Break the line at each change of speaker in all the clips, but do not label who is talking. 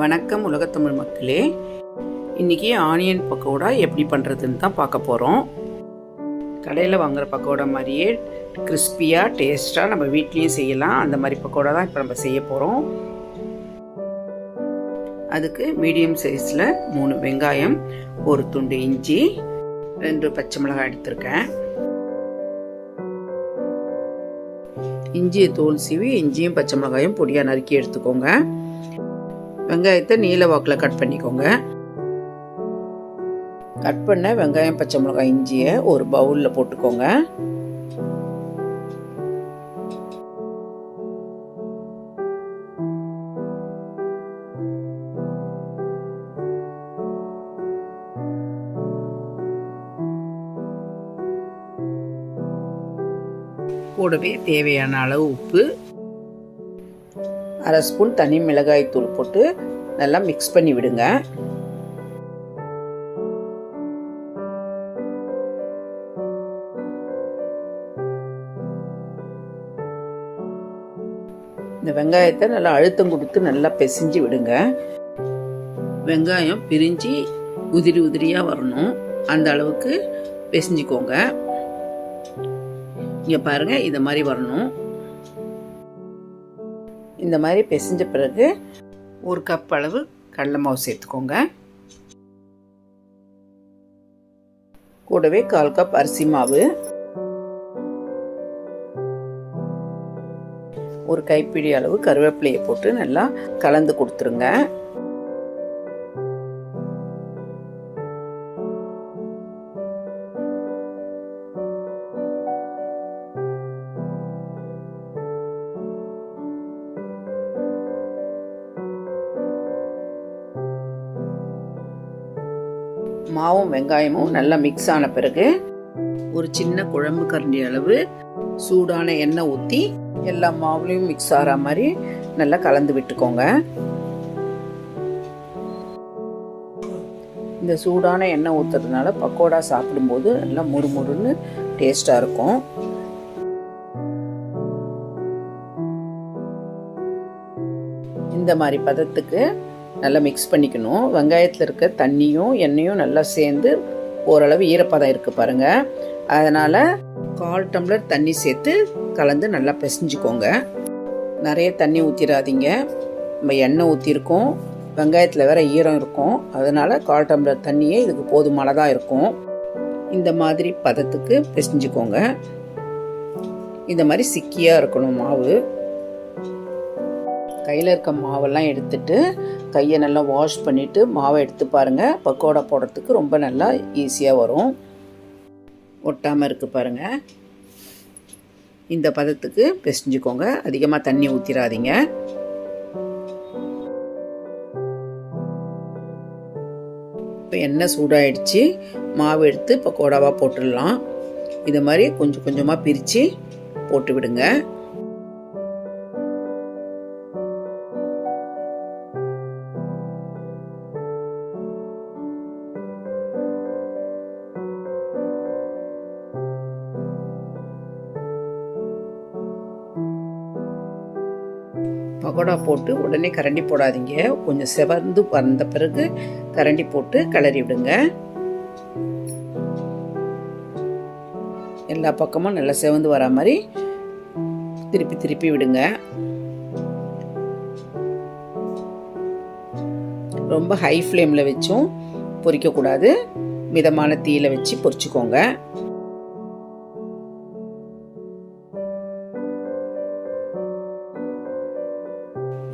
வணக்கம் உலகத்தமிழ் மக்களே. இன்றைக்கி ஆனியன் பக்கோடா எப்படி பண்ணுறதுன்னு தான் பார்க்க போகிறோம். கடையில் வாங்குகிற பக்கோடா மாதிரியே கிறிஸ்பியாக டேஸ்ட்டாக நம்ம வீட்லேயும் செய்யலாம். அந்த மாதிரி பக்கோடா தான் இப்போ நம்ம செய்ய போகிறோம். அதுக்கு மீடியம் சைஸில் 3 வெங்காயம், ஒரு துண்டு இஞ்சி, 2 பச்சை மிளகாய் எடுத்திருக்கேன். இஞ்சியை தோல் சீவி இஞ்சியும் பச்சை மிளகாயும் பொடியாக நறுக்கி எடுத்துக்கோங்க. வெங்காயத்தை நீல வாக்கில் கட் பண்ணிக்கோங்க. கட் பண்ண வெங்காயம், பச்சை மிளகாய், இஞ்சியை ஒரு பவுலில் போட்டுக்கோங்க. கூடவே தேவையான அளவு உப்பு, 1/2 ஸ்பூன் தனி மிளகாய் தூள் போட்டு நல்லா மிக்ஸ் பண்ணி விடுங்க. இந்த வெங்காயத்தை நல்லா அழுத்தம் கொடுத்து நல்லா பிசைஞ்சு விடுங்க. வெங்காயம் பிரிஞ்சு உதிரி உதிரியாக வரணும். அந்த அளவுக்கு பிசைஞ்சிக்கோங்க. இங்கே பாருங்க, இந்த மாதிரி வரணும். இந்த மாதிரி பிசைஞ்ச பிறகு 1 கப் அளவு கடலை மாவு சேர்த்துக்கோங்க. கூடவே 1/4 கப் அரிசி மாவு, 1 கைப்பிடி அளவு கருவேப்பிலையை போட்டு நல்லா கலந்து கொடுத்துருங்க. மாவும் வெங்காயமும் நல்லா மிக்ஸ் ஆன பிறகு ஒரு சின்ன குழம்பு கரண்டி அளவு சூடான எண்ணெய் ஊற்றி எல்லா மாவுலையும் மிக்ஸ் ஆகிற மாதிரி நல்லா கலந்து விட்டுக்கோங்க. இந்த சூடான எண்ணெய் ஊற்றுறதுனால பக்கோடா சாப்பிடும்போது நல்லா முறுமுறுன்னு டேஸ்டாக இருக்கும். இந்த மாதிரி பதத்துக்கு நல்லா மிக்ஸ் பண்ணிக்கணும். வெங்காயத்தில் இருக்க தண்ணியும் எண்ணெயும் நல்லா சேர்ந்து ஓரளவு ஈரப்பதம் இருக்குது பாருங்கள். அதனால் 1/4 டம்ளர் தண்ணி சேர்த்து கலந்து நல்லா பிசைஞ்சிக்கோங்க. நிறைய தண்ணி ஊற்றிடாதீங்க. நம்ம எண்ணெய் ஊற்றிருக்கோம், வெங்காயத்தில் வேற ஈரம் இருக்கும். அதனால் 1/4 டம்ளர் தண்ணியே இதுக்கு போதுமானதாக இருக்கும். இந்த மாதிரி பதத்துக்கு பிசைஞ்சிக்கோங்க. இந்த மாதிரி சிக்கியாக இருக்கணும் மாவு. கையில் இருக்க மாவெல்லாம் எடுத்துட்டு கையை நல்லா வாஷ் பண்ணிவிட்டு மாவை எடுத்து பாருங்கள். பக்கோடா போடுறதுக்கு ரொம்ப நல்லா ஈஸியாக வரும். ஒட்டாமல் இருக்குது பாருங்கள். இந்த பதத்துக்கு பிசைஞ்சுக்கோங்க. அதிகமாக தண்ணி ஊற்றிடாதீங்க. இப்போ எண்ணெய் சூடாயிடுச்சு. மாவு எடுத்து பக்கோடாவாக போட்டுடலாம். இது மாதிரி கொஞ்சம் கொஞ்சமாக பிரித்து போட்டு விடுங்க. பக்கோடா போட்டு உடனே கரண்டி போடாதீங்க. கொஞ்சம் செவந்து வந்த பிறகு கரண்டி போட்டு கிளறி விடுங்க. எல்லா பக்கமும் நல்லா செவந்து வர மாதிரி திருப்பி திருப்பி விடுங்க. ரொம்ப ஹை ஃப்ளேமில் வச்சும் பொரிக்கக்கூடாது. மிதமான தீயில வச்சு பொரிச்சுக்கோங்க.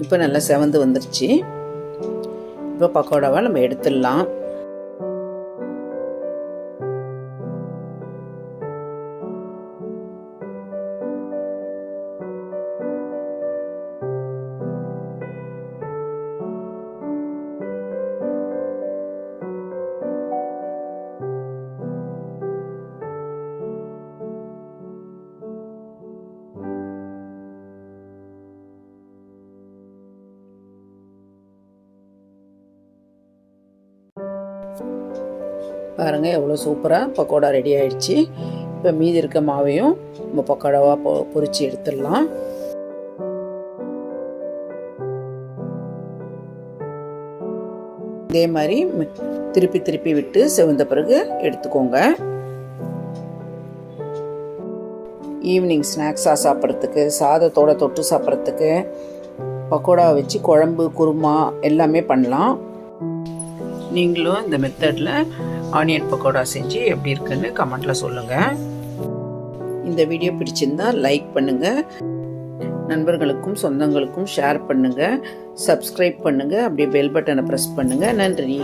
இப்போ நல்லா செவந்து வந்துருச்சு. இப்போ பக்கோடாவை நம்ம எடுத்துடலாம். பாருங்கள், எவ்வளோ சூப்பராக பக்கோடா ரெடி ஆயிடுச்சு. இப்போ மீதி இருக்க மாவையும் நம்ம பக்கோடாவாக பொரிச்சு எடுத்துடலாம். இதே மாதிரி திருப்பி திருப்பி விட்டு செவந்த பிறகு எடுத்துக்கோங்க. ஈவினிங் ஸ்நாக்ஸாக சாப்பிட்றதுக்கு, சாதத்தோட தொட்டு சாப்பிட்றதுக்கு, பக்கோடா வச்சு குழம்பு, குருமா எல்லாமே பண்ணலாம். நீங்களும் இந்த மெத்தடில் ஆனியன் பக்கோடா செஞ்சு எப்படி இருக்குன்னு கமெண்ட்டில் சொல்லுங்கள். இந்த வீடியோ பிடிச்சிருந்தா லைக் பண்ணுங்கள், நண்பர்களுக்கும் சொந்தங்களுக்கும் ஷேர் பண்ணுங்கள், சப்ஸ்கிரைப் பண்ணுங்கள், அப்படியே பெல் பட்டனை ப்ரெஸ் பண்ணுங்கள். நன்றி.